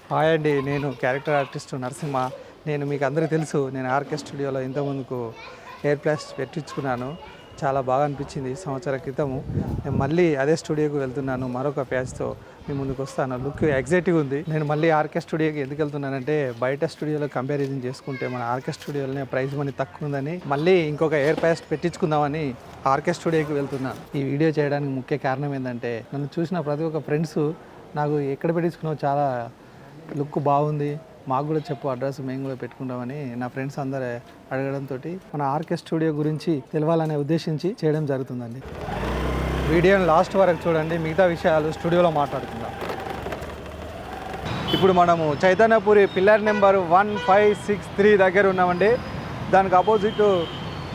Hi అండి, నేను character artist Narasimha. నేను మీకు అందరికీ తెలుసు, నేను ఆర్కే స్టూడియోలో ఇంతకుముందుకు ఎయిర్ ప్లాస్ట్ పెట్టించుకున్నాను. చాలా బాగా అనిపించింది సంవత్సరం క్రితము. నేను మళ్ళీ అదే స్టూడియోకి వెళ్తున్నాను, మరొక ప్యాచ్తో మీ ముందుకు వస్తాను. లుక్ ఎగ్జైటివ్ ఉంది. నేను మళ్ళీ ఆర్కే స్టూడియోకి ఎందుకు వెళ్తున్నానంటే, బయట స్టూడియోలో కంపారిజన్ చేసుకుంటే మన ఆర్కే స్టూడియోలోనే ప్రైస్ మనీ తక్కువ ఉందని మళ్ళీ ఇంకొక ఎయిర్ ప్లాస్ట్ పెట్టించుకుందామని ఆర్కే స్టూడియోకి వెళ్తున్నాను. ఈ వీడియో చేయడానికి ముఖ్య కారణం ఏంటంటే, నన్ను చూసిన ప్రతి ఒక్క ఫ్రెండ్స్ నాకు ఎక్కడ పెట్టించుకున్నావు, చాలా లుక్ బాగుంది, మాకు కూడా చెప్పు అడ్రస్, మేము కూడా పెట్టుకుంటామని నా ఫ్రెండ్స్ అందరూ అడగడంతో మన ఆర్కే స్టూడియో గురించి తెలవాలనే ఉద్దేశించి చేయడం జరుగుతుందండి. వీడియోని లాస్ట్ వరకు చూడండి, మిగతా విషయాలు స్టూడియోలో మాట్లాడుకుందాం. ఇప్పుడు మనము చైతన్యపురి పిల్లర్ నెంబర్ 1563 దగ్గర ఉన్నామండి. దానికి అపోజిట్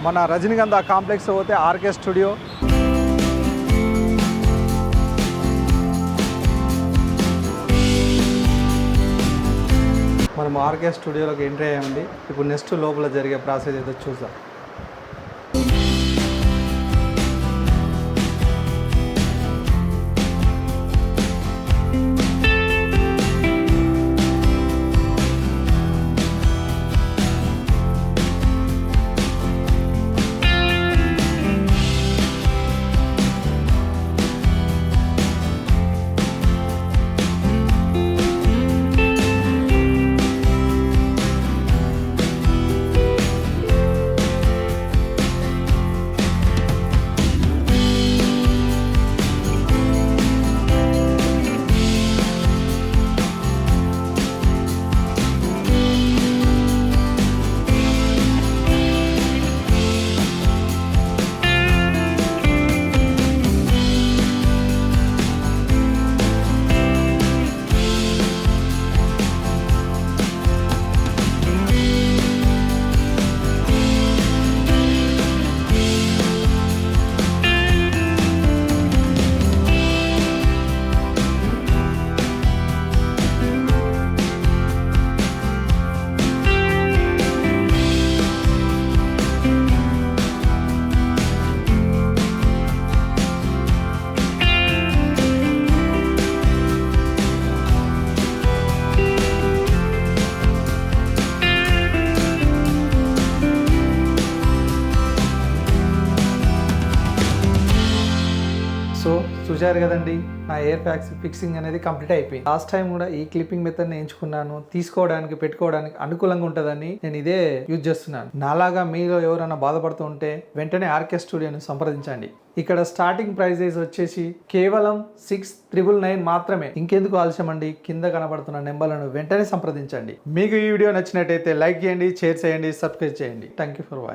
మన రజనీగంధ కాంప్లెక్స్ పోతే ఆర్కే స్టూడియో. మనం ఆర్కే స్టూడియోలోకి ఎంట్రీ అయ్యామండి. ఇప్పుడు నెక్స్ట్ లోపల జరిగే ప్రాసెస్ ఏదో చూద్దాం. సో చూశారు కదండి, నా ఎయిర్ ప్యాక్స్ ఫిక్సింగ్ అనేది కంప్లీట్ అయిపోయింది. లాస్ట్ టైం కూడా ఈ క్లిప్పింగ్ మెథడ్ని ఎంచుకున్నాను, తీసుకోవడానికి పెట్టుకోవడానికి అనుకూలంగా ఉంటుందని నేను ఇదే యూజ్ చేస్తున్నాను. నాలాగా మీలో ఎవరైనా బాధపడుతూ ఉంటే వెంటనే ఆర్కే స్టూడియోని సంప్రదించండి. ఇక్కడ స్టార్టింగ్ ప్రైజెస్ వచ్చేసి కేవలం 6,999 మాత్రమే. ఇంకెందుకు ఆలస్యం అండి, కింద కనబడుతున్న నెంబర్లను వెంటనే సంప్రదించండి. మీకు ఈ వీడియో నచ్చినట్టయితే లైక్ చేయండి, షేర్ చేయండి, సబ్స్క్రైబ్ చేయండి. Thank you for watching.